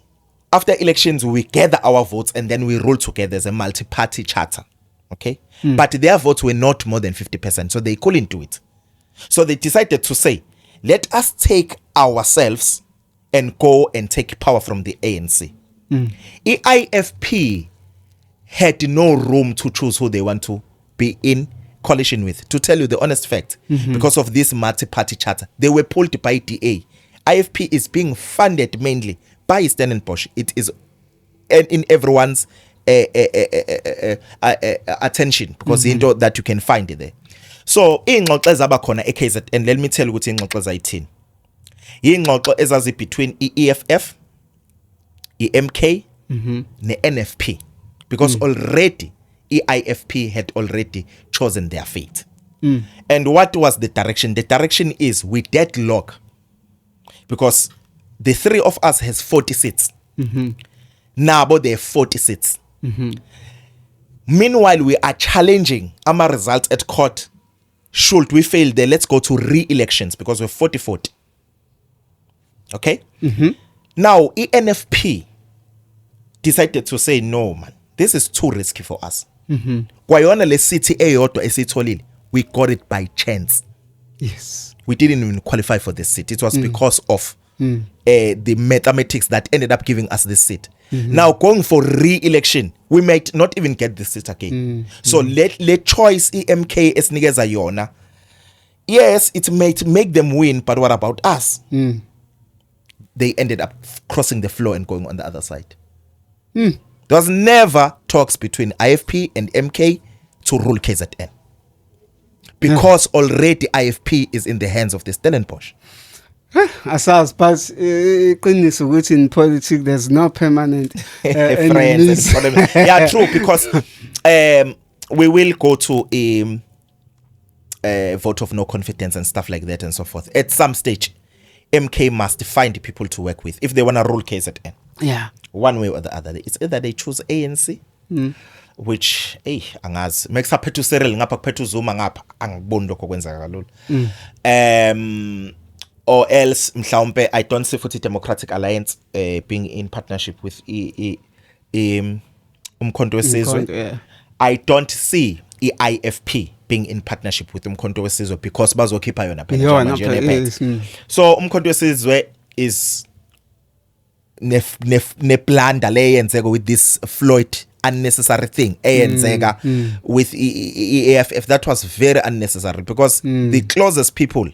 After elections, we gather our votes and then we roll together as a multi-party charter. Okay? But their votes were not more than 50%, so they couldn't do it. So they decided to say, let us take ourselves and go and take power from the ANC. IFP had no room to choose who they want to be in coalition with. To tell you the honest fact, because of this multi-party charter, they were pulled by DA. IFP is being funded mainly by Stellenbosch. It is in everyone's attention because into that you can find it there. So ingxoxo ezabakhona eKZN, let me tell you ukuthi ingxoxo zayithini. Ingxoxo ezazi between EFF, MK, ne-NFP, because already IFP had already chosen their fate. And what was the direction? The direction is we deadlock, because the three of us has 40 seats. Nabo they have 40 seats. Meanwhile, we are challenging our results at court. Should we fail there, let's go to re-elections because we're 40-40. Okay? Now, ENFP decided to say, no, man, this is too risky for us. Kwayona le city eyodwa esitholile, we got it by chance. Yes. We didn't even qualify for this seat. It was because of the mathematics that ended up giving us this seat. Now going for re-election, we might not even get this seat again. So let choice EMK esinikeza yona. Yes, it might make them win, but what about us? They ended up crossing the floor and going on the other side. There was never talks between IFP and MK to rule KZN. Because already IFP is in the hands of the Stellenbosch. Asas, but iqiniso ukuthi in politics there's no permanent friends. Yeah, true, because we will go to a vote of no confidence and stuff like that and so forth. At some stage, MK must find people to work with if they want to rule KZN. Yeah. One way or the other. It's either they choose ANC, which angazi mekusaphethe uCyril ngapha kuphethe uZuma ngapha angiboni lokho kwenzeka kalula. Or else mhlawumbe I don't see futhi Democratic Alliance being in partnership with Umkhonto weSizwe. I don't see IFP being in partnership with Umkhonto weSizwe because bazokhipha yona phela manje. So Umkhonto weSizwe is ne blanda le yenzeka with this Floyd unnecessary thing eyenzeka with EFF. That was very unnecessary because the closest people,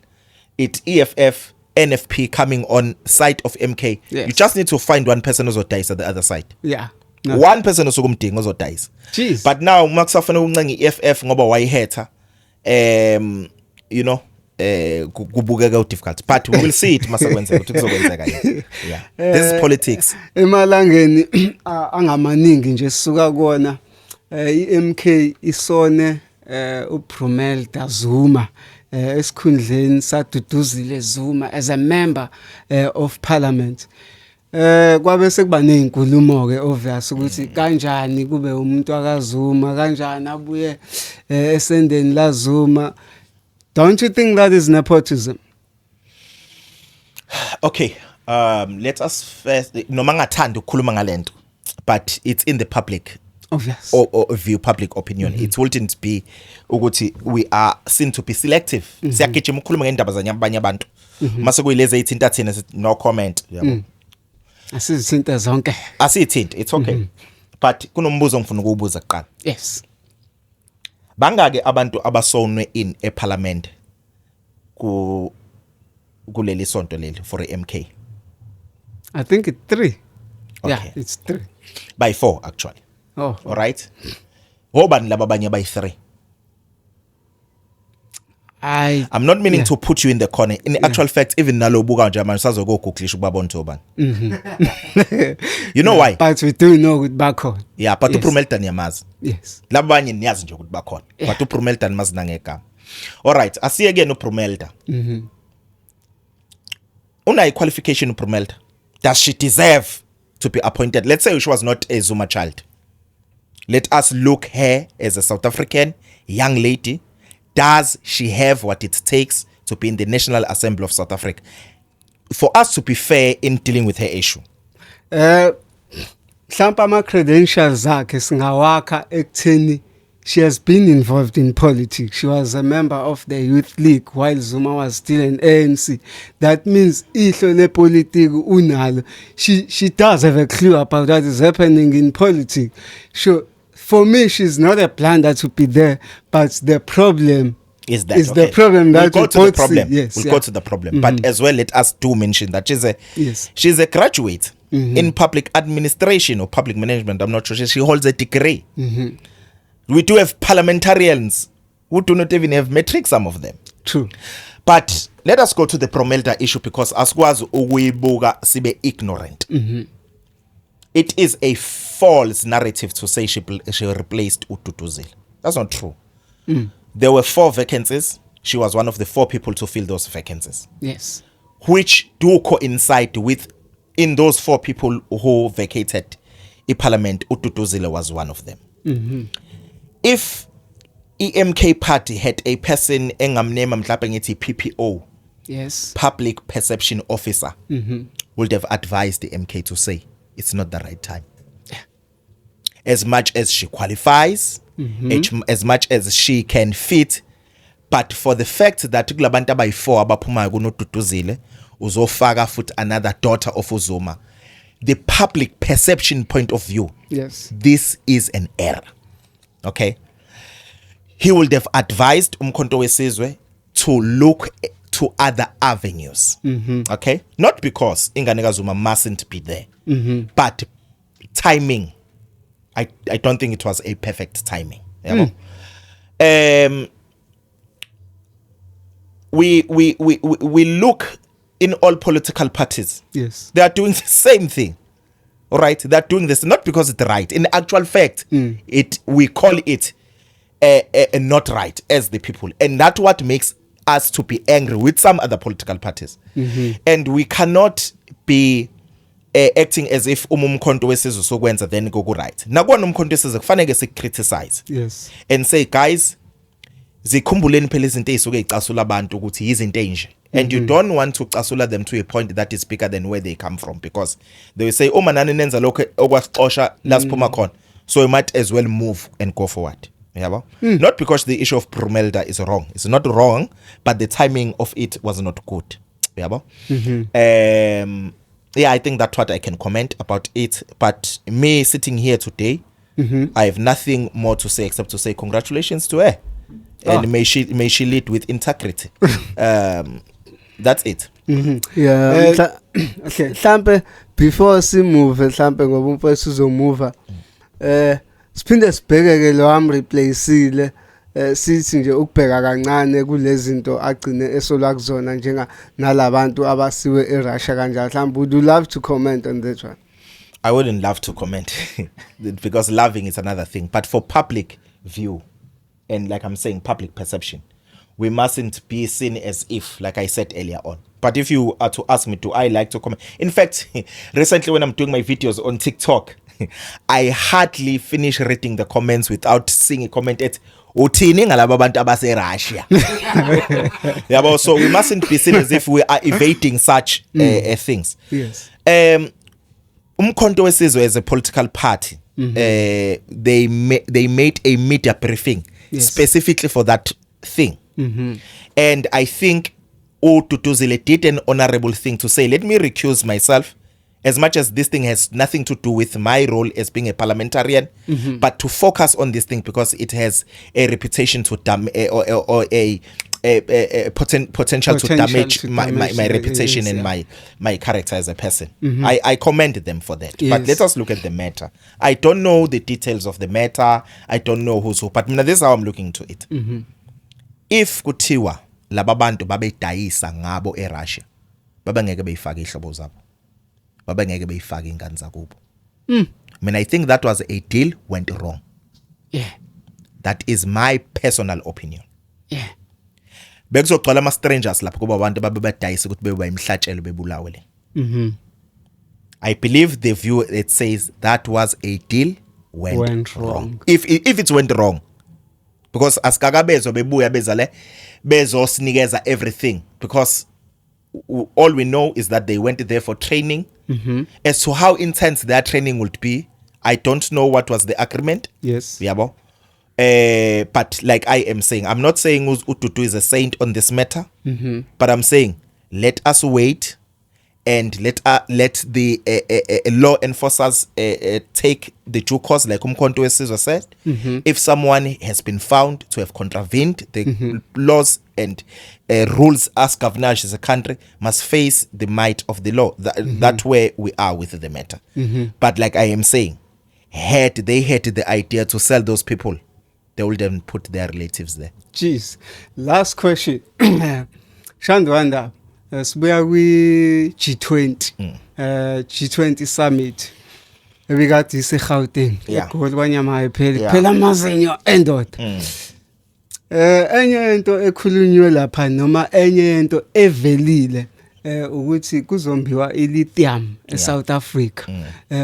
it's EFF, NFP coming on side of MK. Yes. You just need to find one person who dies at the other side. Yeah. No. One person who dies. Jeez. But now makusafuna ukuncenga EFF ngoba wayihetha you know kubukeka difficult, but we will see it masakwenzeka ukuthi kuzokwenzeka. Yeah. This is politics. Emalangeni angamaningi nje sisuka kuona iMK isone uBrumel Dazuma esikhundleni saDuduzile Zuma as a member of parliament. kwabe sekuba nezinkulumo ke obvious ukuthi kanjani kube umuntu akaZuma kanjani abuye esendeni la Zuma. Don't you think that is nepotism? Okay, let us first noma ngathanda ukukhuluma ngalento, but it's in the public Obvious. or view, public opinion. It wouldn't be ukuthi we are seen to be selective. Siyagijima ukukhuluma ngendaba zabanye abantu. Mase kuyilezi ethinta thina no comment, yabo. Asizithinta zonke. Asithinta, it's okay. But kunombuzo ngifuna ukubuza kuqala. Yes. Bangake abantu abasonwe in eParliament kuleli sonto leli for a MK? I think it's 3. Yeah, Okay. it's 3. By 4 actually. Oh. All right. Hobani laba abanye by 3? I'm not meaning to put you in the corner. In actual fact, even nalo buka nje manje sazogo googlisha ukubabona ubani. You know why? But we do know with Bako. Yeah, but Yes. uPrumelta niyamazi. Yes. Labanye niyazi nje ukuthi bakhona. But uPrumelta nimazi nangegama. All right, asiye again uPrumelta. Una qualification uPrumelta. Does she deserve to be appointed? Let's say she was not a Zuma child. Let us look her as a South African young lady. Does she have what it takes to be in the National Assembly of South Africa? For us to be fair in dealing with her issue. Mhlawumbe ama credentials zakhe singawakha ekutheni she has been involved in politics. She was a member of the Youth League while Zuma was still an ANC. That means ihlo lepolitiki unalo. She does have a clue about what is happening in politics. Sure, for me, she's not a blunder to be there, but the problem Is that is okay? the problem that we'll go we to the both problem. see. Yes, We'll yeah. go to the problem. But as well, let us do mention that Yes. she's a graduate in public administration or public management. I'm not sure. She holds a degree. We do have parliamentarians who do not even have metrics, some of them. True. But let us go to the Promelta issue because asikwazi ukuyibuka sibe ignorant. It is a false narrative to say she replaced uTutuzile. That's not true. There were 4 vacancies. She was one of the 4 people to fill those vacancies, Yes. which do coincide with, in those 4 people who vacated parliament, uTutuzile was one of them. If EMK party had a person engamnema mhlawumbe ngithi PPO, Yes. public perception officer, would have advised the MK to say it's not the right time. As much as she qualifies, as much as she can fit, but for the fact that kulabantu abayi4 abaphumayo kunoTutuzile uzofaka futhi another daughter of uZuma, the public perception point of view, Yes. this is an error. Okay, he would have advised Umkhonto weSizwe to look to other avenues. Okay, not because Ingane kaZuma mustn't be there, but timing. I don't think it was a perfect timing. Yabo. We look in all political parties. Yes. They are doing the same thing. All right, they're doing this not because it's right. In actual fact, we call it not right as the people, and that's what makes us to be angry with some other political parties. And we cannot be acting as if umkhonto wesizwe sokwenza then go right. Nakona umkhonto wesizwe kufanele criticize. Yes. And say, guys, zikhumbuleni phela izinto ezisuke icasula abantu ukuthi izinto enje. And you don't want to casula them to a point that is bigger than where they come from, because they will say, oh manani nenza lokho okwasixosha lasiphuma khona, so you might as well move and go forward. Yabo? Not because the issue of Promelda is wrong. It's not wrong, but the timing of it was not good. Yabo? Yeah, I think that's what I can comment about it. But me sitting here today, I have nothing more to say except to say congratulations to her. And may she lead with integrity. That's it. Yeah. Okay. Mhlambe before si move mhlambe ngoba umfowethu uzomove siphinde sibheke lo am replaceile sithi nje ukubheka kancane kulezi zinto agcine esola kuzona njenga nalabantu abasiwe eRussia kanjalo. Mhlambe would you love to comment on that one? I wouldn't love to comment because loving is another thing. But for public view, and like I'm saying, public perception, we mustn't be seen as if, like I said earlier on, But if you are to ask me, do I like to comment? In fact, recently when I'm doing my videos on TikTok, I hardly finish reading the comments without seeing a comment at uthini ngalabo bantu abase Russia. Yeah, so we mustn't be seen as if we are evading such things. Yes. Umkhonto Wesizwe as a political party, they made a media briefing specifically for that thing. And I think Duduzile did an honorable thing to say, let me recuse myself, as much as this thing has nothing to do with my role as being a parliamentarian, but to focus on this thing because it has a reputation to or a potential to damage my reputation and my character as a person. I commend them for that. Yes. But let us look at the matter. I don't know the details of the matter. I don't know who's who. But this is how I'm looking to it. If kuthiwa laba bantu babedayisa ngabo eRussia, babengeke beyifaka ihlobo zabo, babengeke beyifaka ingane zakubo. I mean, I think that was a deal went wrong. Yeah. That is my personal opinion. Yeah. Bekuzogcwala ama strangers lapho kuba abantu babedayisa ukuthi bebe bayimhlatshelo bebulawe le. I believe the view that says that was a deal went wrong. If it went wrong, because asikakabezo bebuya bezale bezosinikeza everything, because all we know is that they went there for training. As to how intense their training would be, I don't know what was the agreement. Yes. Yabo. But like I am saying, I'm not saying Ututu is a saint on this matter, but I'm saying let us wait and let the law enforcers take the due course, like Umkhonto Wesizwe said. If someone has been found to have contravened the laws and rules as governors as a country, must face the might of the law. That's where we are with the matter. But like I am saying, had they had the idea to sell those people, they would have put their relatives there. Jeez. Last question. Shandwanda, sibuya kwi G20. G20 summit. Ebikade iseGauteng. eGoli Banyama iphela. Phela amazinyo endoda. Enye into ekhulunywe lapha noma enye into evelile ukuthi kuzombiwa ilithium eSouth Africa,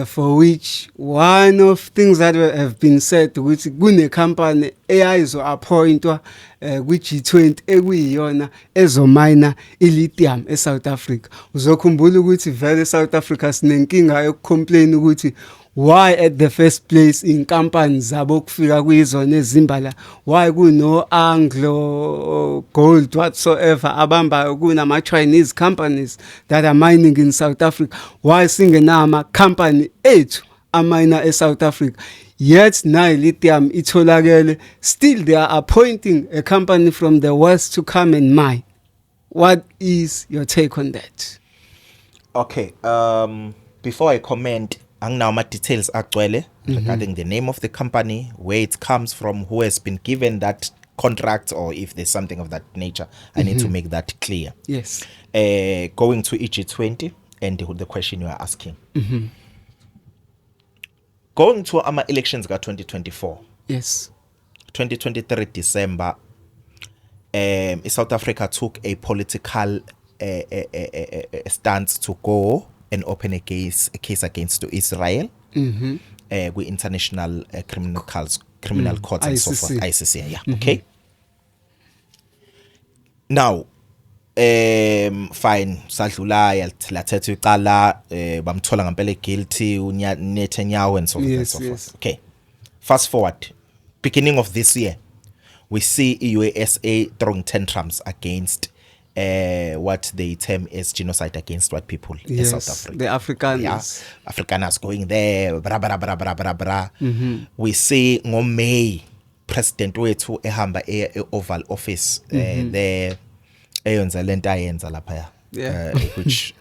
for which one of things that have been said ukuthi kune company eyayizo appointwa kwi-G20 ekuyiyona ezomina ilithium eSouth Africa. Uzokhumbula ukuthi vele eSouth Africa sinenkinga yokucomplain ukuthi why at the first place in companies zabo kufika kuyizona ezimbala, why kuno Anglo Gold whatsoever abamba kunama Chinese companies that are mining in South Africa, why singenama company ethu amina eSouth Africa, yet now lithium itholakele, still they are appointing a company from the west to come and mine. What is your take on that? Okay, before I comment, now my details agcwele regarding the name of the company, where it comes from, who has been given that contract, or if there's something of that nature. I need to make that clear. Yes. Going to G20 and the question you are asking. Going to our elections got 2024. Yes. 2023 December, South Africa took a political stance to go and open a case against Israel with international criminal courts and ICC. so forth. ICC, yeah. Okay. Now, fine. Sadlula lathethu iqala bamthola ngempela guilty Netanyahu and so forth and so forth. Okay. Fast forward, beginning of this year, we see USA throwing tantrums against what they term as genocide against white people in South Africa. The Afrikaners. Yeah, Afrikaners going there, bra bra bra bra bra bra. We see ngomay president wethu ehamba Oval Office there eyonza lento ayenza lapha, which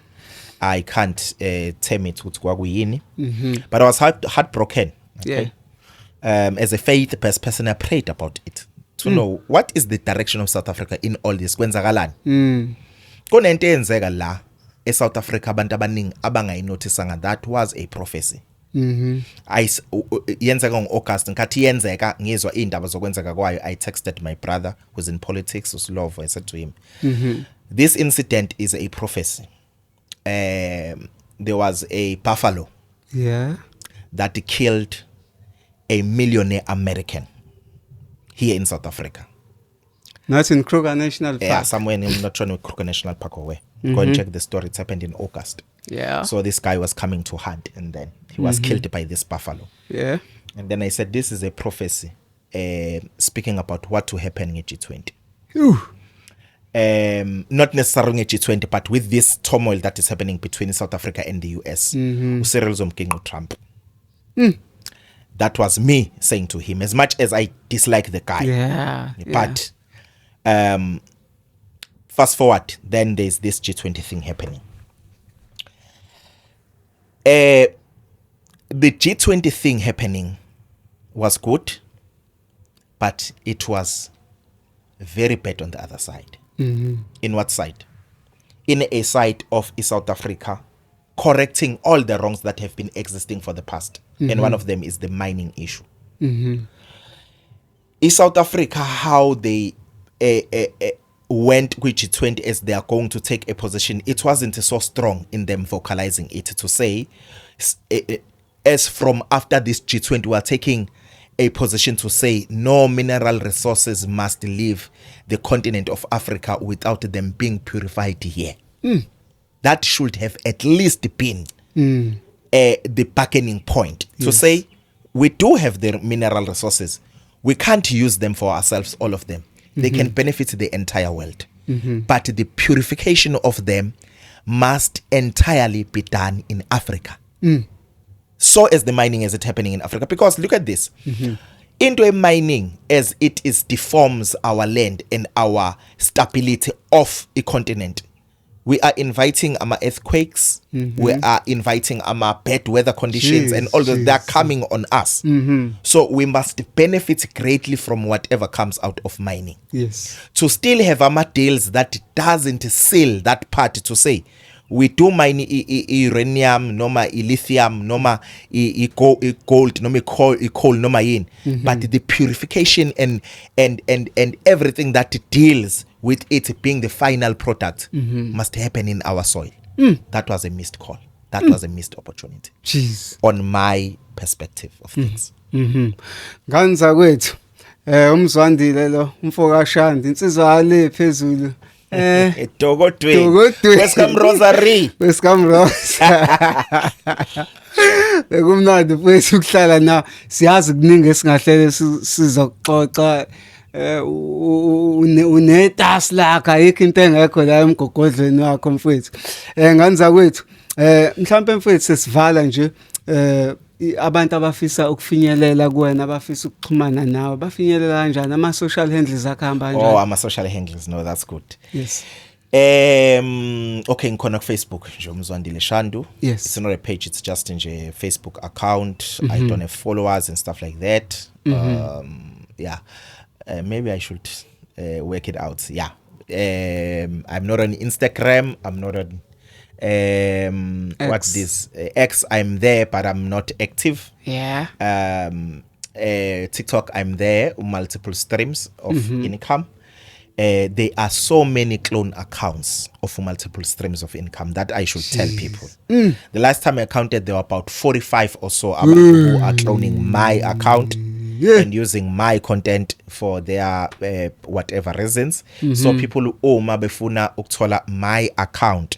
I can't term it ukuthi kwakuyini, but I was heartbroken. Okay? As a faith-based person, I prayed about it to know what is the direction of South Africa in all this. Kwenzakalani? Kunento eyenzeka la eSouth Africa abantu abaningi abangayinotisanga. That was a prophecy. Yenzeka ngo-August, nkathi yenzeka ngizwa indaba zokwenzeka kwayo, I texted my brother who's in politics, uSlovo. I said to him, This incident is a prophecy. There was a buffalo that killed a millionaire American here in South Africa. Not in Kruger National Park. Yeah, somewhere in, not sure, Kruger National Park or where. Go and check the story. It happened in August. Yeah. So this guy was coming to hunt, and then he was killed by this buffalo. Yeah. And then I said, this is a prophecy speaking about what will happen in G20. Ooh. Not necessarily in G20, but with this turmoil that is happening between South Africa and the US. Cyril Zomkingu Trump. That was me saying to him, as much as I dislike the guy. Yeah. But fast forward, then there's this G20 thing happening. The G20 thing happening was good, but it was very bad on the other side. In what side? In a side of South Africa correcting all the wrongs that have been existing for the past. And one of them is the mining issue. In South Africa, how they went with G20 as they are going to take a position, it wasn't so strong in them vocalizing it to say, as from after this G20, we are taking a position to say no mineral resources must leave the continent of Africa without them being purified here. That should have at least been the bargaining point to say we do have the mineral resources. We can't use them for ourselves, all of them. They can benefit the entire world. But the purification of them must entirely be done in Africa. So as the mining as it happening in Africa. Because look at this. Into a mining as it is deforms our land and our stability of a continent. We are inviting earthquakes. We are inviting bad weather conditions and all that. They're coming on us. So we must benefit greatly from whatever comes out of mining. Yes. To still have deals that doesn't seal that part to say, we do mine uranium, noma lithium, noma gold, noma coal, noma yin. But the purification and everything that deals with it being the final product must happen in our soil. That was a missed call. That was a missed opportunity. Jeez. On my perspective of things. Ganza kwethu. Umzwandile lo, umfokashanda, insizwa le phezulu. Dogodwe. Welcome Rosary. Welcome Rosa. Bekumnandi mfethu ukuhlala na. Siyazi kuningi esingahlele sizoxoxa. Unetas lakho ayikho into engekho la emgogodleni wakho mfethu. Nganza kwethu. Mhlawumbe mfethu sesivala nje abantu abafisa ukufinyelela kuwena abafisa ukuxhumana nawe bafinyelela kanjani ama social handles akhamba kanjani? Oh, ama social handles, no, that's good. Yes. Okay, ngikhona ku Facebook nje Umzwandile Shandu. Yes. It's not a page, it's just nje Facebook account. I don't have followers and stuff like that. Yeah. Maybe I should work it out. Yeah. I'm not on Instagram. I'm not on what's this? X. I'm there, but I'm not active. Yeah. TikTok. I'm there. Multiple streams of income. There are so many clone accounts of multiple streams of income that I should tell people. The last time I counted, there were about 45 or so who are cloning my account and using my content for their whatever reasons. So people who mabefuna ukuthola my account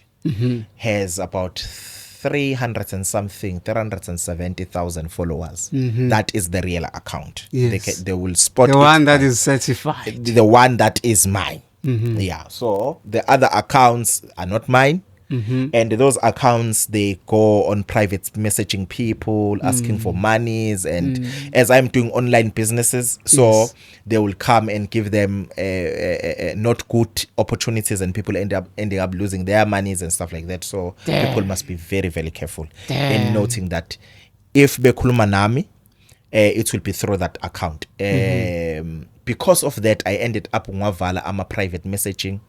has about 370,000 followers. That is the real account. Yes. They will spot the one that is certified. The one that is mine. Yeah. So the other accounts are not mine. And those accounts, they go on private messaging people, asking for monies. And as I'm doing online businesses, so they will come and give them not good opportunities, and people ending up losing their monies and stuff like that. So people must be very, very careful in noting that if bekhuluma nami, it will be through that account. Because of that, I ended up ngwavala ama private messaging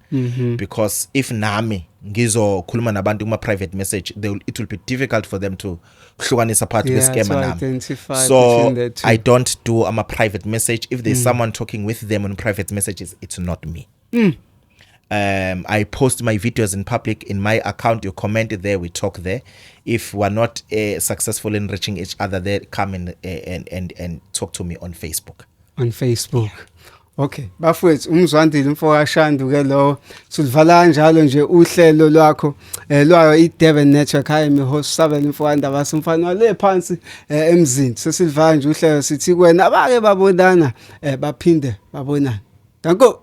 because if nami ngizo khuluma nabantu kuma private message, it will be difficult for them to hlukanisa part with scammer nami. So I don't do ama private message. If there's someone talking with them on private messages, it's not me. I post my videos in public in my account. You comment there, we talk there. If we're not successful in reaching each other there, come and talk to me on Facebook. On Facebook. Okay, bafowethu umzwandile mfowashanda ke lo sivala njalo nje uhlelo lwakho lwayo iDurban Network hayi mihost 7 mfowanda basimfana wale phansi emzini sesivala nje uhlelo sithi kwena abake babonana baphinde babonana. Danko.